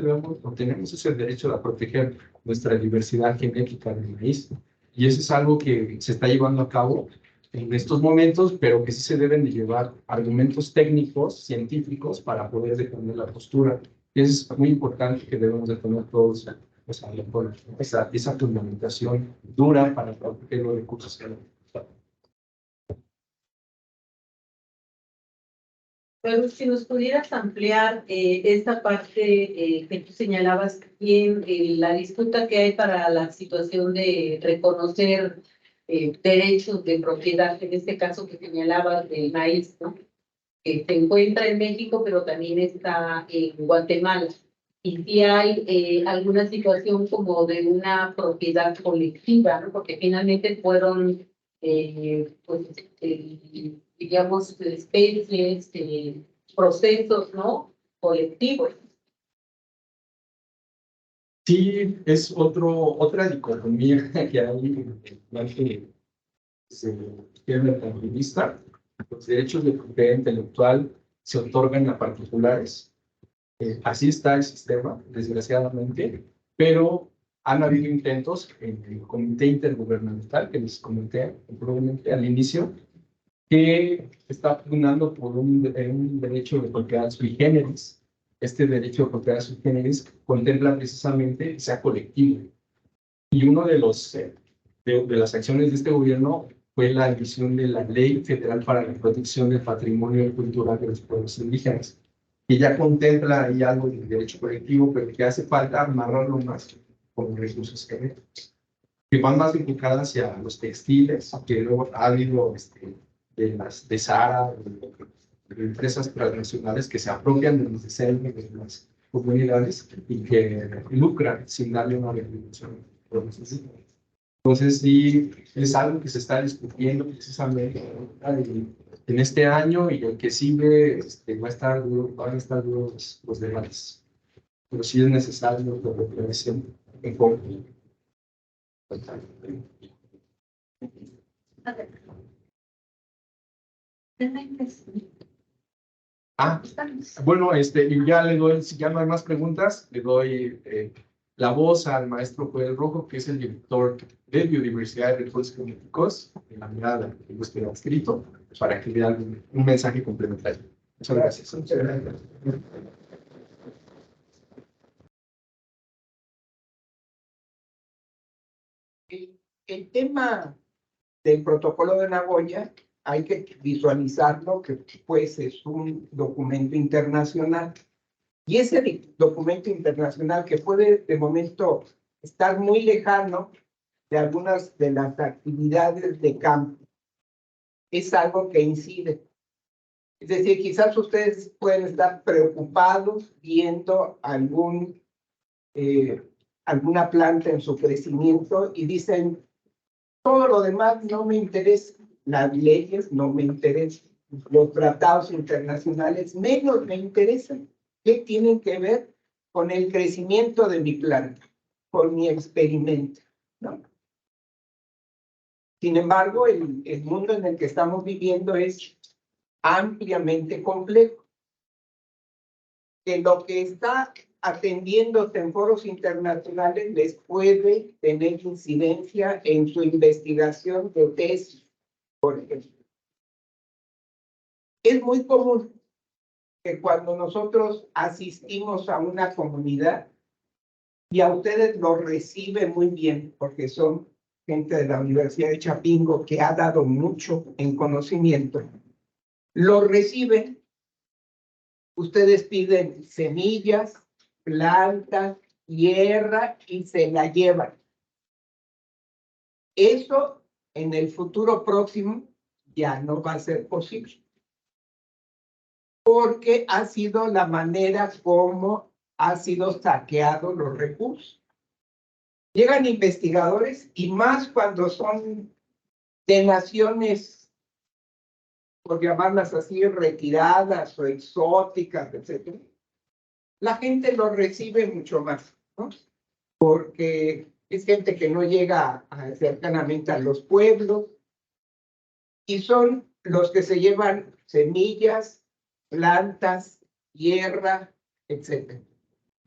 C: tenemos ese derecho a proteger nuestra diversidad genética del maíz. Y eso es algo que se está llevando a cabo en estos momentos, pero que sí se deben de llevar argumentos técnicos, científicos, para poder defender la postura. Y eso es muy importante que debemos de tener todos, esa fundamentación dura para proteger los recursos que tenemos.
B: Pero si nos pudieras ampliar esta parte que tú señalabas bien, la disputa que hay para la situación de reconocer derechos de propiedad, en este caso que señalabas del maíz, ¿no? Que se encuentra en México, pero también está en Guatemala. Y si hay alguna situación como de una propiedad colectiva, ¿no? Porque finalmente fueron, digamos, especies, procesos, ¿no? Colectivos.
C: Sí, es otra dicotomía que hay en la partidista. Los derechos de propiedad intelectual se otorgan a particulares. Así está el sistema, desgraciadamente, pero han habido intentos en el Comité Intergubernamental, que les comenté probablemente al inicio, que está pugnando por un derecho de propiedad sui generis. Este derecho de propiedad sui generis contempla precisamente que sea colectivo. Y uno de las acciones de este gobierno fue la emisión de la Ley Federal para la Protección del Patrimonio Cultural de los Pueblos Indígenas, que ya contempla ahí algo del derecho colectivo, pero que hace falta amarrarlo más con recursos que van más enfocadas hacia los textiles, que luego ha habido de Zara, de empresas transnacionales que se apropian de los diseños, de las comunidades y que lucran sin darle una retribución. Entonces, sí, es algo que se está discutiendo precisamente en este año y el que sigue van a estar los debates. Pero sí es necesario que lo piensen en conjunto. Bueno, y ya le doy, si ya no hay más preguntas, le doy la voz al maestro Joel Rojo, que es el director de Biodiversidad y Recursos Genéticos en la mirada que usted ha escrito, para que le hagan un mensaje complementario. Muchas gracias.
G: Muchas gracias.
H: El tema del protocolo de Nagoya hay que visualizarlo que pues es un documento internacional. Y ese documento internacional que puede de momento estar muy lejano de algunas de las actividades de campo, es algo que incide. Es decir, quizás ustedes pueden estar preocupados viendo alguna planta en su crecimiento y dicen, todo lo demás no me interesa, las leyes no me interesan, los tratados internacionales menos me interesan. ¿Qué tienen que ver con el crecimiento de mi planta, con mi experimento? ¿No? Sin embargo, el mundo en el que estamos viviendo es ampliamente complejo. Que lo que está atendiendo en foros internacionales les puede tener incidencia en su investigación de tesis, por ejemplo. Es muy común que cuando nosotros asistimos a una comunidad y a ustedes lo reciben muy bien, porque son gente de la Universidad de Chapingo que ha dado mucho en conocimiento, lo reciben, ustedes piden semillas, plantas, tierra y se la llevan. Eso en el futuro próximo ya no va a ser posible. Porque ha sido la manera como ha sido saqueados los recursos. Llegan investigadores y más cuando son de naciones, por llamarlas así, retiradas o exóticas, etc. La gente lo recibe mucho más, ¿no? Porque es gente que no llega cercanamente a los pueblos y son los que se llevan semillas, plantas, tierra, etc.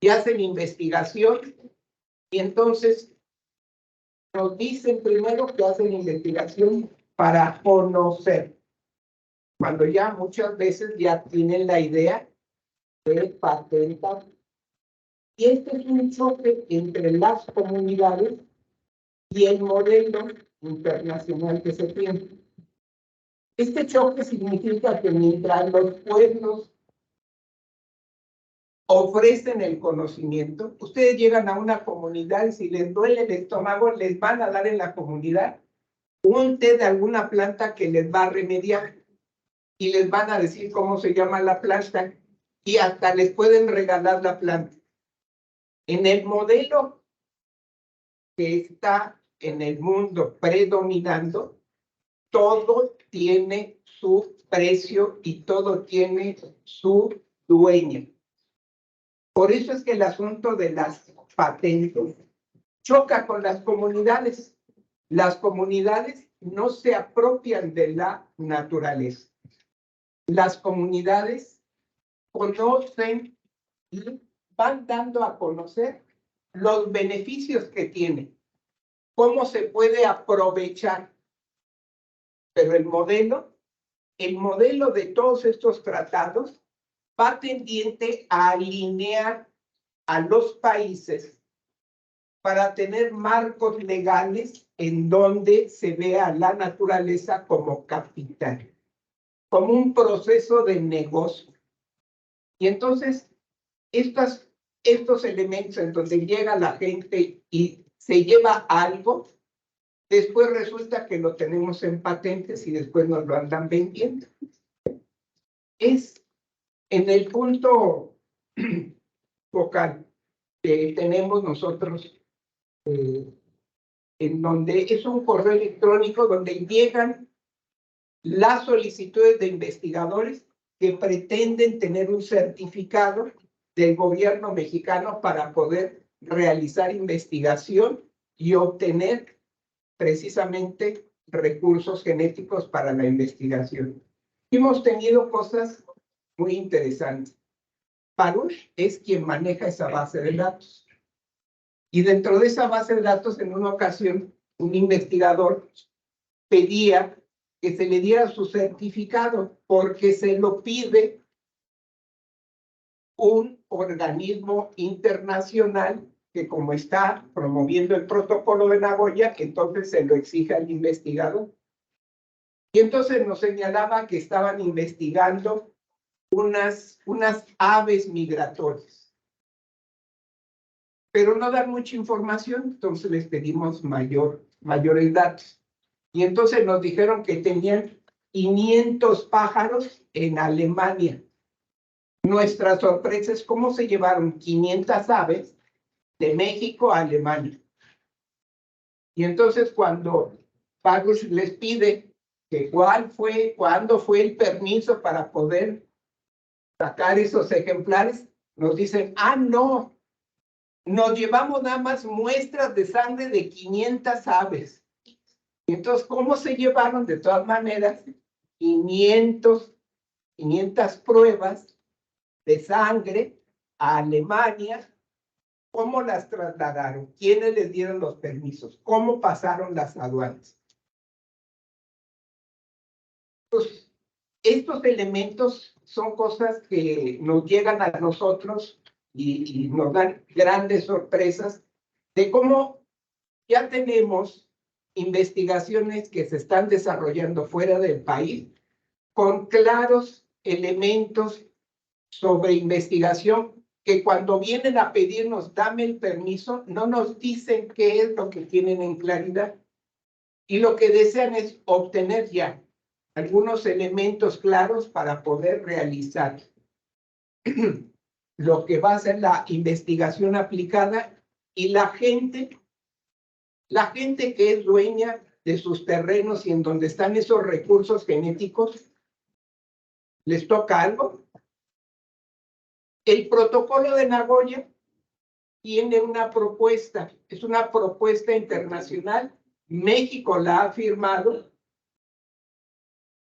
H: Y hacen investigación y entonces nos dicen primero que hacen investigación para conocer, cuando ya muchas veces ya tienen la idea de patentar. Y este es un choque entre las comunidades y el modelo internacional que se tiene. Este choque significa que mientras los pueblos ofrecen el conocimiento, ustedes llegan a una comunidad y si les duele el estómago, les van a dar en la comunidad un té de alguna planta que les va a remediar y les van a decir cómo se llama la planta y hasta les pueden regalar la planta. En el modelo que está en el mundo predominando, todo tiene su precio y todo tiene su dueño. Por eso es que el asunto de las patentes choca con las comunidades. Las comunidades no se apropian de la naturaleza. Las comunidades conocen y van dando a conocer los beneficios que tiene, cómo se puede aprovechar. Pero el modelo de todos estos tratados va tendiente a alinear a los países para tener marcos legales en donde se vea la naturaleza como capital, como un proceso de negocio. Y entonces, estos elementos en donde llega la gente y se lleva algo, después resulta que lo tenemos en patentes y después nos lo andan vendiendo. Es en el punto focal que tenemos nosotros, en donde es un correo electrónico donde llegan las solicitudes de investigadores que pretenden tener un certificado del gobierno mexicano para poder realizar investigación y obtener precisamente recursos genéticos para la investigación. Hemos tenido cosas muy interesantes. Parush es quien maneja esa base de datos. Y dentro de esa base de datos, en una ocasión, un investigador pedía que se le diera su certificado porque se lo pide un organismo internacional que, como está promoviendo el protocolo de Nagoya, entonces se lo exige al investigador. Y entonces nos señalaba que estaban investigando unas aves migratorias, pero no dan mucha información, entonces les pedimos mayores datos. Y entonces nos dijeron que tenían 500 pájaros en Alemania. Nuestra sorpresa es cómo se llevaron 500 aves de México a Alemania. Y entonces cuando Parush les pide que cuándo fue el permiso para poder sacar esos ejemplares, nos dicen, no, nos llevamos nada más muestras de sangre de 500 aves. Y entonces, ¿cómo se llevaron? De todas maneras, 500 pruebas de sangre a Alemania. ¿Cómo las trasladaron? ¿Quiénes les dieron los permisos? ¿Cómo pasaron las aduanas? Pues, estos elementos son cosas que nos llegan a nosotros y nos dan grandes sorpresas de cómo ya tenemos investigaciones que se están desarrollando fuera del país con claros elementos sobre investigación que cuando vienen a pedirnos, dame el permiso, no nos dicen qué es lo que tienen en claridad. Y lo que desean es obtener ya algunos elementos claros para poder realizar lo que va a ser la investigación aplicada, y la gente que es dueña de sus terrenos y en donde están esos recursos genéticos, ¿les toca algo? El protocolo de Nagoya tiene una propuesta, es una propuesta internacional, México la ha firmado,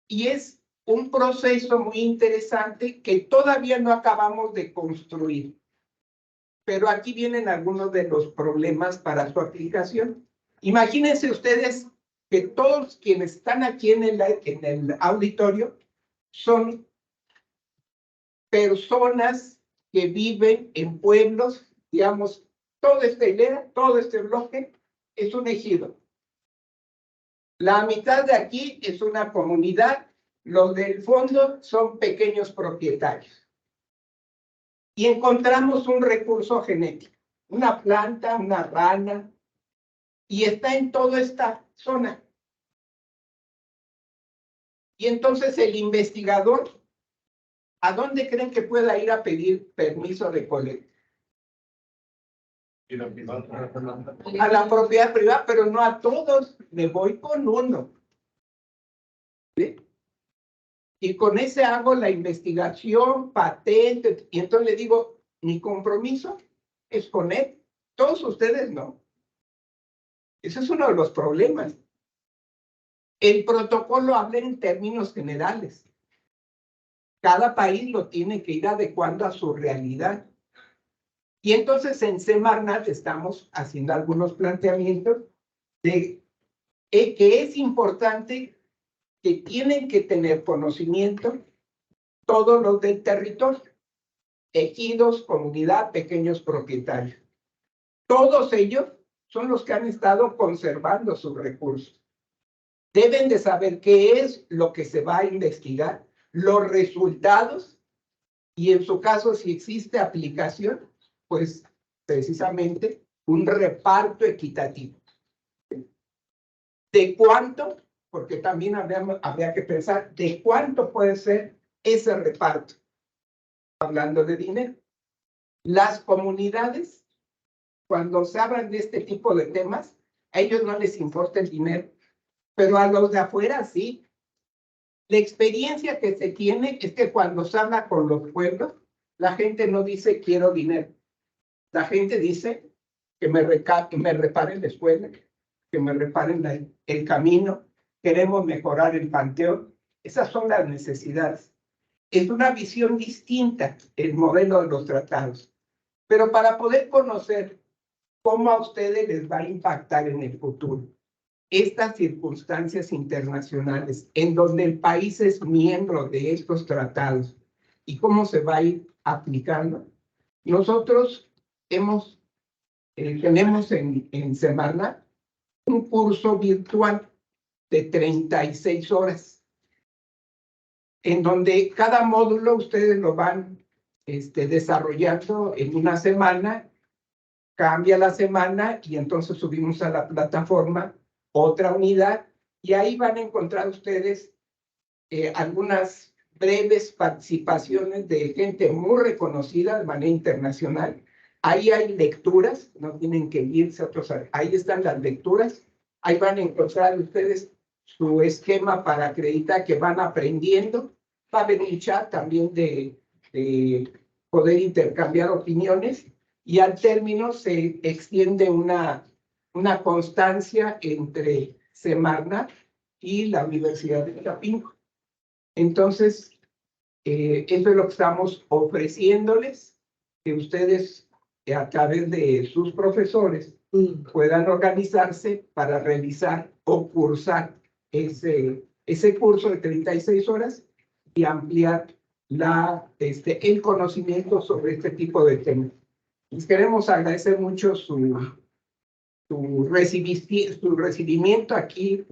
H: y es un proceso muy interesante que todavía no acabamos de construir. Pero aquí vienen algunos de los problemas para su aplicación. Imagínense ustedes que todos quienes están aquí en el auditorio son personas que viven en pueblos, digamos, toda esta hilera, todo este bloque es un ejido. La mitad de aquí es una comunidad, los del fondo son pequeños propietarios. Y encontramos un recurso genético, una planta, una rana, y está en toda esta zona. Y entonces el investigador, ¿a dónde creen que pueda ir a pedir permiso de colecta? A la propiedad privada, pero no a todos. Me voy con uno. ¿Sí? Y con ese hago la investigación, patente, y entonces le digo, mi compromiso es con él. Todos ustedes no. Ese es uno de los problemas. El protocolo habla en términos generales. Cada país lo tiene que ir adecuando a su realidad. Y entonces en Semarnat estamos haciendo algunos planteamientos de que es importante que tienen que tener conocimiento todos los del territorio, ejidos, comunidad, pequeños propietarios. Todos ellos son los que han estado conservando sus recursos. Deben de saber qué es lo que se va a investigar, los resultados, y en su caso, si existe aplicación, pues precisamente un reparto equitativo. ¿De cuánto? Porque también habría que pensar de cuánto puede ser ese reparto. Hablando de dinero. Las comunidades, cuando se hablan de este tipo de temas, a ellos no les importa el dinero, pero a los de afuera sí. La experiencia que se tiene es que cuando se habla con los pueblos, la gente no dice quiero dinero. La gente dice que me reparen la escuela, que me reparen el camino, queremos mejorar el panteón. Esas son las necesidades. Es una visión distinta el modelo de los tratados. Pero para poder conocer cómo a ustedes les va a impactar en el futuro estas circunstancias internacionales en donde el país es miembro de estos tratados y cómo se va a ir aplicando, nosotros tenemos en Semarnat un curso virtual de 36 horas, en donde cada módulo ustedes lo van desarrollando en una semana, cambia la semana y entonces subimos a la plataforma otra unidad y ahí van a encontrar ustedes algunas breves participaciones de gente muy reconocida de manera internacional. Ahí hay lecturas, no tienen que irse a otros, ahí están las lecturas, ahí van a encontrar ustedes su esquema para acreditar que van aprendiendo. Va a haber un chat también de poder intercambiar opiniones y al término se extiende una constancia entre Semarnat y la Universidad de Chapingo. Entonces, eso es lo que estamos ofreciéndoles, que ustedes a través de sus profesores puedan organizarse para realizar o cursar ese curso de 36 horas y ampliar el conocimiento sobre este tipo de temas. Les queremos agradecer mucho su recibimiento aquí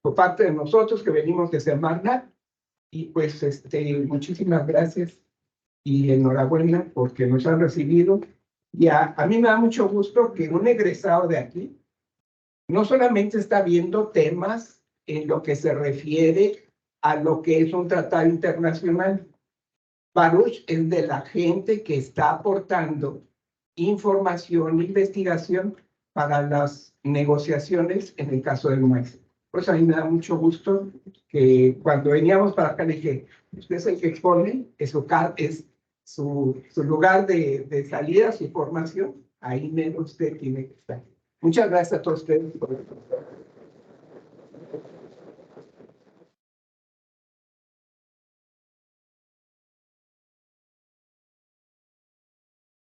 H: por parte de nosotros que venimos de Semarnat y pues muchísimas gracias y enhorabuena porque nos han recibido y a mí me da mucho gusto que un egresado de aquí no solamente está viendo temas en lo que se refiere a lo que es un tratado internacional. Baruch es de la gente que está aportando información, investigación para las negociaciones en el caso del maíz. Pues a mí me da mucho gusto que cuando veníamos para acá le dije, usted es el que expone, es su lugar de salida, su formación, ahí menos usted tiene que estar. Muchas gracias a todos ustedes por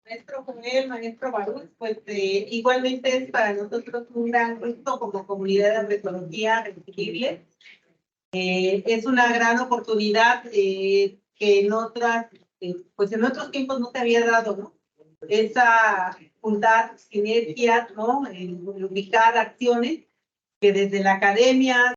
B: Maestro Joel, maestro Baruch, pues igualmente es para nosotros un gran gusto como comunidad de antropología revivible. Es una gran oportunidad que en pues en otros tiempos no se había dado, ¿no? Esa juntar sinergias, ¿no? En ubicar acciones que desde la academia,